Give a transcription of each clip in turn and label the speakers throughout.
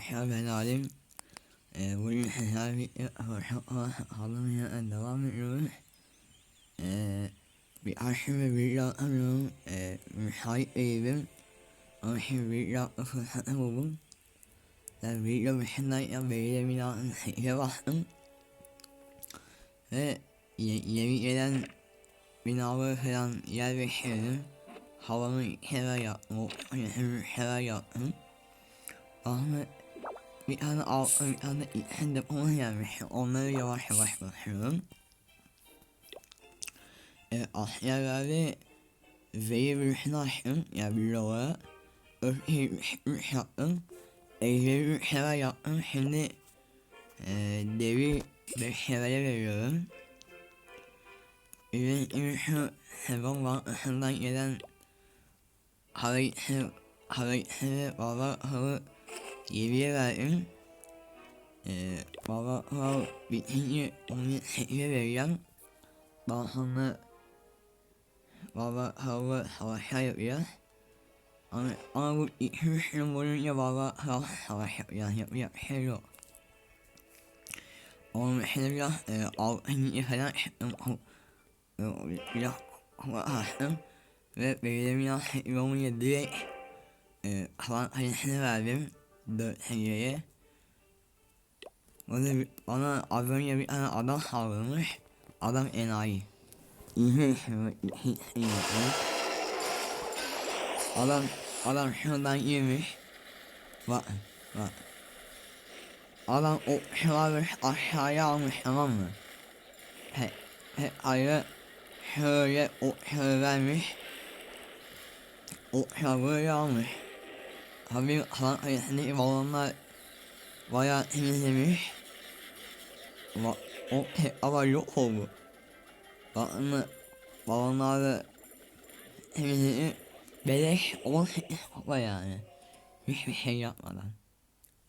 Speaker 1: arkadaşlar, ben Alim. Bugün sizlerle birlikte kaldığımız devam ediyoruz. Bir arşiv ve video atamıyorum. Müsait değilim. Ama şimdi video atma fırsatı buldum. Ben video başındayken belirli bir altın 8'e bastım. Ve yeni gelen binaları falan yerleştirdim. Havamı şeyler yaptım. Şeyler yaptım. Ama bir tane altın, bir tane içen depoma gelmiş. Onları yavaş yavaş basıyorum. Askerlerde zehir virüsünü açtım. Yani bir olarak. Öfke 3 yaptım. Eğleri 3 sefer yaptım. Şimdi devi 5 sefere veriyorum. Ürün şu sezon bankasından gelen hareketleri valla halı 7'ye verdim. Valla halı bitince onu 8'e vereceğim. Daha sonra valla halı savaşa yapacağız. Ama bu 2-3 gün boyunca valla savaş yapacağız. Yapacak bir şey yok. Onun mesela biraz altın falan çıktım. Biraz açtım. Ve belirli biraz yoluyla direkt kalan sayısını verdim 4 seviyeye. Bana az önce bir tane adam saldırmış. Adam enayi. Adam şuradan girmiş. Bak. Adam okçuları aşağıya almış, tamam mı? Ayrı şöyle okçuları vermiş. Okçuları almış. Tabii kalan sayısındaki balonlar bayağı temizlemiş. O ama yok oldu. Bakın balonları temizleyip beleş 18 kupa yani. Hiçbir şey yapmadan.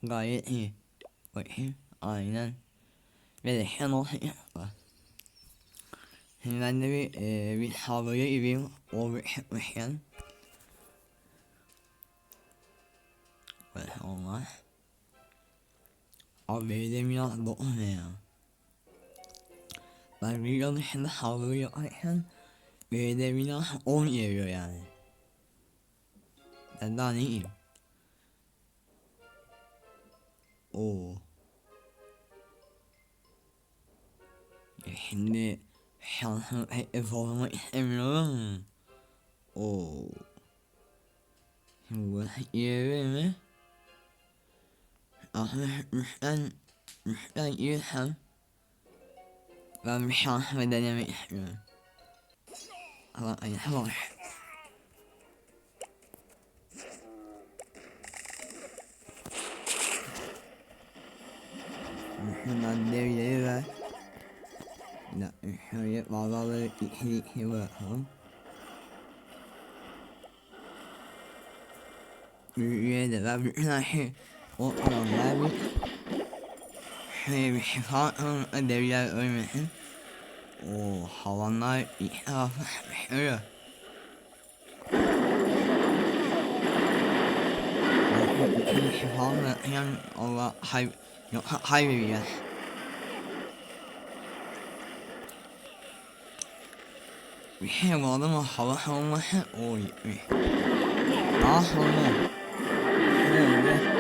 Speaker 1: Gayet iyi. Bakayım, aynen. Beleşten 18 kupa. Şimdi ben de bir saldırıya gireyim. Olduk çıkmışken. Böyle olmaz. Abi benim ya 9 ne ya? Ben video dışında saldırı yaparken benim ya 10 geliyor yani. Ben daha neyim? Oo. Şimdi şansımı pek de zorlamak istemiyorum. Oo. Şimdi burası iyi mi? Aslında üstten girsem ben bir şansımı denemek istiyorum. Ama Savaş. Şundan devleri ver. Şöyle bağlaları iki bırakalım. Büyüye de ver bütün her şey. O adamlar bir şöyle bir şifa atalım da devler ölmesin. Oo, havanlar iki tarafı şöyle. Bir şifa mı yani Allah kaybedeceğiz. Bir şey oldu mu hava olması o gitmiş. Daha sonra şöyle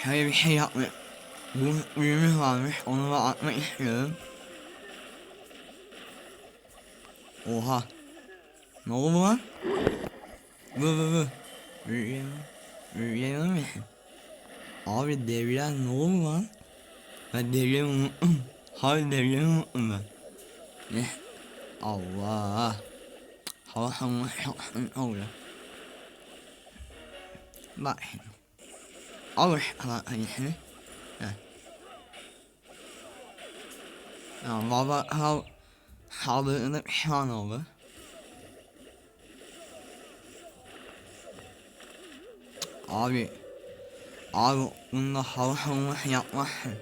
Speaker 1: şöyle bir şey yapmış. Bu ürünümüz varmış, onu da atmak istiyorum. Oha. Ne oldu lan? Bu. Büyüyelim misin? Abi devler ne oldu lan? Ben devleri unuttum. Hayır devleri unuttum ben. Ne? Allah. Hava çok oluyor. Bak şimdi. Al kalan sayısını. Ya baba saldırında pişman oldu. Abi bunda hava savunması yapmazsın.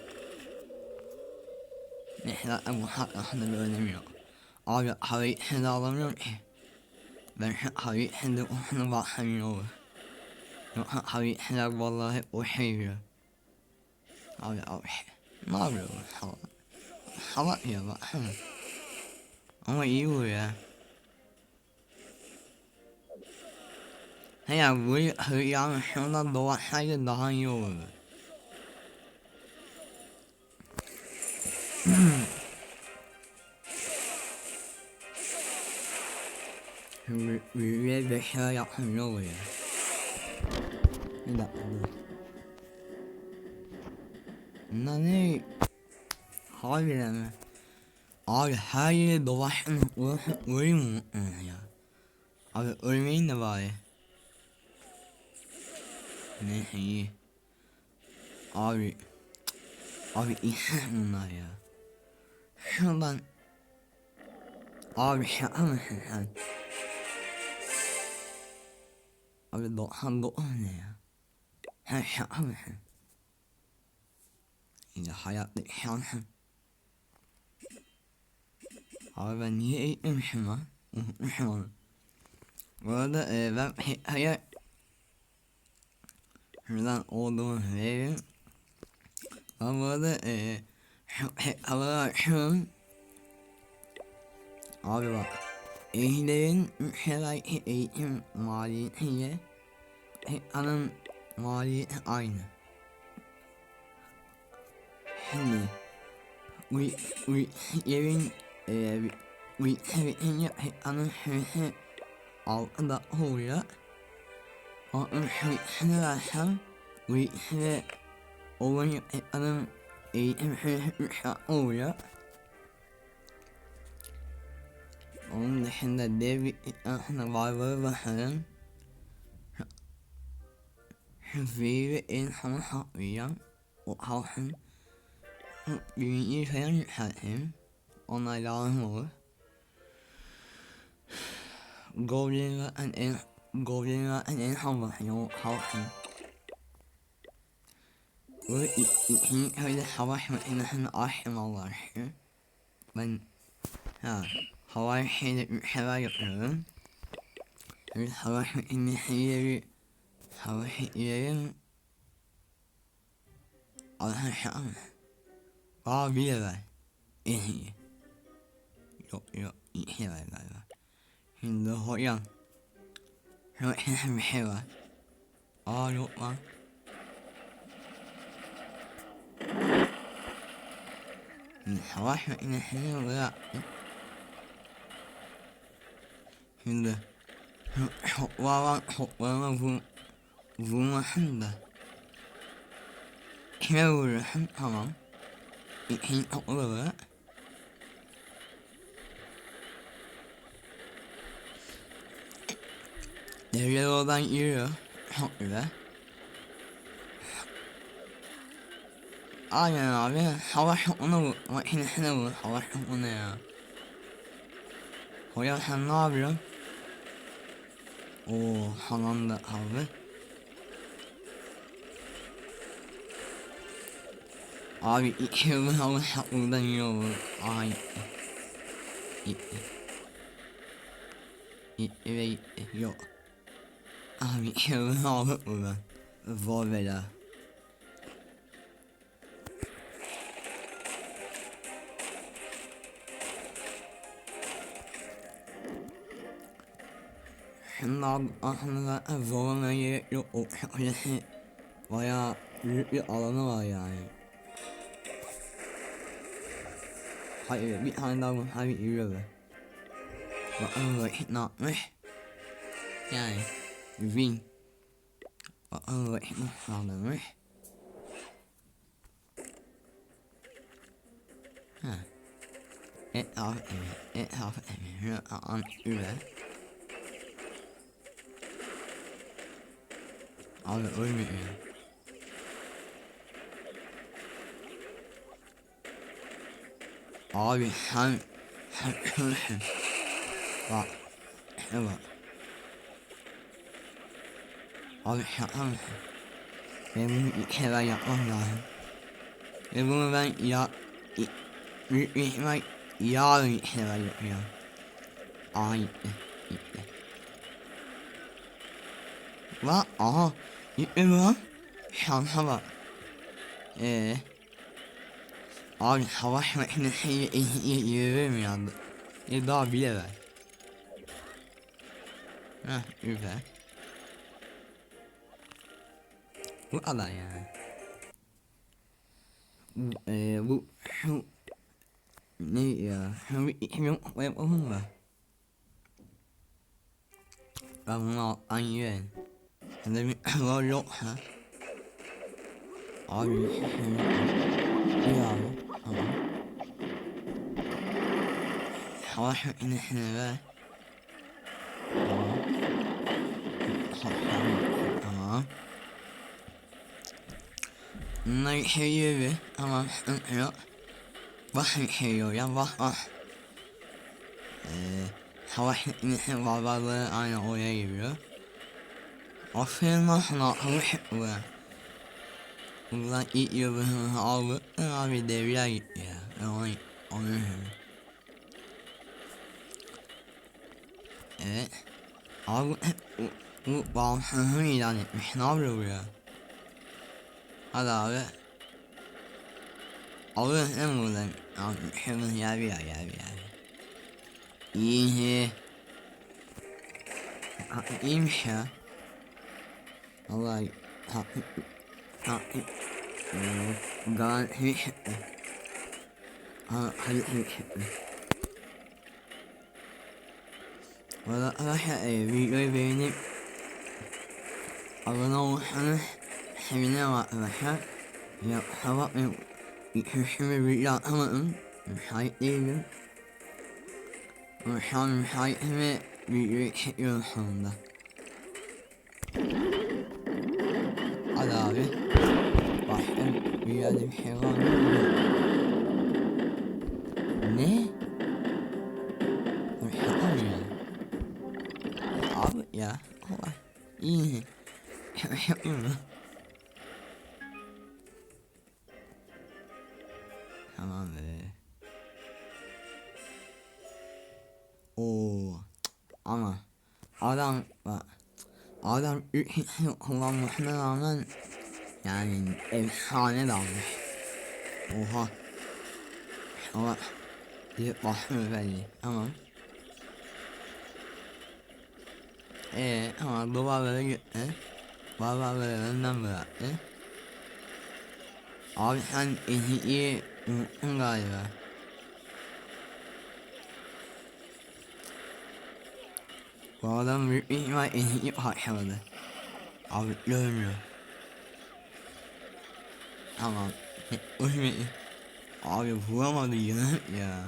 Speaker 1: Mesela bu hakkında bir önemi yok. Abi havayı da alamıyorum ki. Ben abi şimdi onu bakmıyor olur. Yoksa abi şimdi vallahi hep o şey yiyor. Abi ne yapıyor bu hava? Hava ya bak. Ama iyi bu ya. He ya bu yani şundan dolaşsaydı daha iyi olurdu. Büyüye bir şeyler yapsam ne olur ya. Bir dakika dur. Bunlar ne? Harbiden mi? Abi her yere dolaşın uyuyayım mı ya? Abi ölmeyin de bari. Neyse iyi. Abi. Abi insan bunlar ya. Şuradan. Abi şaka mısın sen? Abi 99 ne ya? Sen şaka mısın? İşte hayatta şansım. Abi ben niye eğitmemişim lan? Unutmuşum onu. Bu arada ben hayır. Şuradan olduğumu vereyim. Ben bu arada havalar açıyorum. Abi bak. Eğilerin 3 aylık eğitim maliyetiyle anın maliyeti aynı. Şimdi bu yerin bu bitince anın süresi 6 dakika oluyor. Onun süresini versem bu ikisi olunca anın eğitim süresi 3 dakika oluyor. Onun dışında dev bittikten sonra varlığı basarım. Hızlıyı en sona saklayacağım. O halkın birinci falan yükselteyim. Onlar lazım olur. Goblinlerden en son basacağım o halkın. Bu ikinci köyde savaş makinesini açtım Allah aşkına. Ben savaş şeyde 3 sefer yapıyorum. Bir savaş makinesiyle bir savaş ilerim. Allah'ın şanı. Aa bir de ver. En iyi. Yok 2 ver galiba. Şimdi hocam. Şöyle bir şey var. Aa yok lan. Savaş makinesini bıraktım. Şimdi toplarına vurmasın da. Kime vurursun tamam. İkinci topu da bırak. Devlet oradan giriyor. Çok güzel. Aynen abi. Savaş topuna vur. Makinesine vur. Savaş topuna ya. Hocam sen ne yapıyorsun? Oo falan da abi. Abi 2 yılın alırsak buradan iyi olur. Aha gitti. Gitti ve gitti. Yok. Abi 2 yılın aldık buradan. Zor bela. Şimdi abi aslında zaten zorlamaya gerek yok. O kulesi bayağı büyük bir alanı var yani. Hayır bir tane daha bu tabi yürüyor be. Bakalım vakit ne yapmış. Yani win. Bakalım vakit nasıl sağlamış. Ha. Etrafı emin. An üre. Abi ölmüyor ya. Abi sen ölsün. Bak. Bak. Abi şaka mısın? Ben bunu 2 sefer yapmam lazım. Ve bunu ben büyük bir ihtimal yarın 2 sefer yapacağım. Aa gitti. Lan aha. Gitti mi lan? Şansa bak. Abi savaş makinesini yürüyor mu yandı? Daha bile ver. Heh güzel. Bu kadar yani. Bu şu ne ya? Şu bir iki yok yapalım mı? Ben bunu alttan yiyorum. Sende bir var yok ha? Abi iyi abi. Tamam. Savaş makinesini ver. Tamam. Bunlar şey bir tamam yok. Bak şey ya bak. Savaş makinesi varlığı aynı oraya giriyor. Aferin lan sana akıllı bu ya. Buradan ilk yıldızını aldı. Abi devler gitti ya. Ben onu düşünüyorum. Evet. Abi bu bağımsızlığını ilan etmiş. Ne yapıyor bu ya? Hadi abi. Alırız değil mi buradan? Abi şunu yer bir yer. İyi. İyiymiş ya. Vallahi haklı. Garanti çıktı. Hadi çıktı. Valla arkadaşlar videoyu beğenip abone olursanız sevinirim arkadaşlar. Ya sabah ben bir video atamadım. Müsait değilim. Ama şu an müsaitim ve videoyu çekiyorum sonunda. Hadi abi. Başka bir yerde bir şey var mı? Ne? Bu şaka mı ya? Abi ya. Allah. İyi. Yapayım mı? Tamam be. Oo. Ama adam bak. Adam 3 kullanmasına rağmen yani efsane dalmış. Oha. Ama direkt başlıyor belli. Tamam. Ama duvarlara gitti. Duvarları önden bıraktı. Abi sen iyi unuttun galiba. Bu adam büyük bir ihtimal iyi parçaladı. Abi görmüyor. Tamam. Ölmedi. Abi vuramadı yine ya.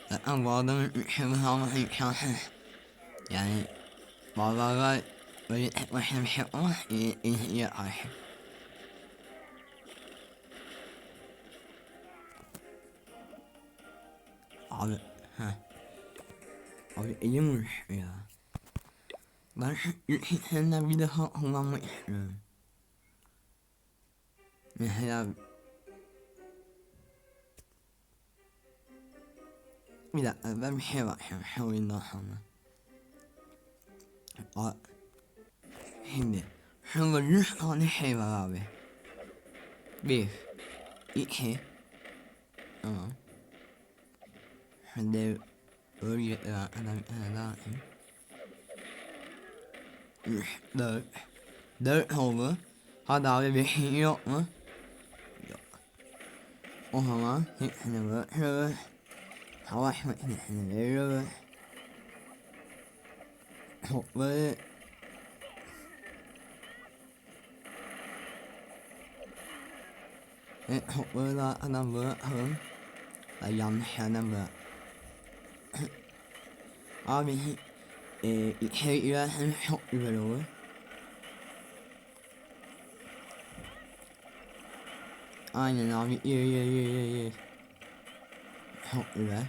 Speaker 1: Zaten bu adamın 3 yıldız alması imkansız. Yani bazıları böyle tek başına bir şey yapamaz. İyi karşı. Abi Abi elim uyuştu ya. Ben şu senden bir daha kullanmak istiyorum. Mesela bir dakika ben bir şey bakacağım şu oyundan sonra. Şimdi şurada 100 tane şey var abi. 1 2 tamam. Şimdi bölgeler adam 3 4 oldu. Hadi abi bir şey yok mu? Yok. O zaman hepsini bırakıyoruz. Savaş makinesini veriyoruz. Topları ve topları da adam bırakalım. Yanlış yerden bırak. Abi içeri girerseniz çok güzel olur. Aynen abi iyi. Çok güzel.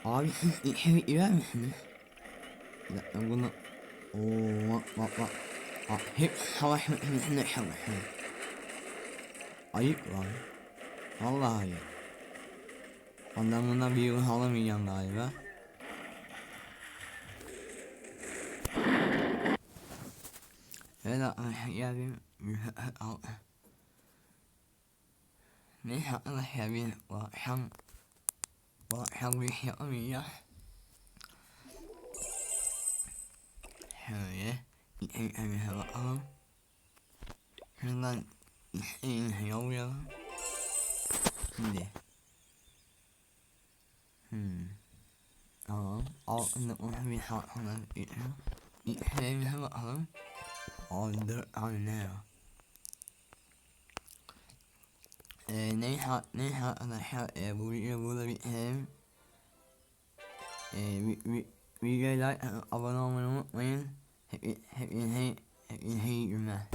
Speaker 1: Abi siz içeri girer misiniz? Bir dakika bunu... Ooo bak. Hep savaş makinesinde çalışıyor. Ayıp lan. Vallahi ayıp. Ondan bundan bir yıl alamayacağım galiba. Evet arkadaşlar geldim. Neyse arkadaşlar bir bu akşam bir şey yapamayacağız. Şöyle içeriklerine bakalım. Şuradan isteğini yollayalım. Şimdi. Tamam. Altında onu bir saat sonra bitiyor. İçeriklerine bakalım. 14 tane ne ya? Neyse arkadaşlar bu videoyu burada bitirelim. Videoya like atıp abone olmayı unutmayın. Hepinize iyi günler.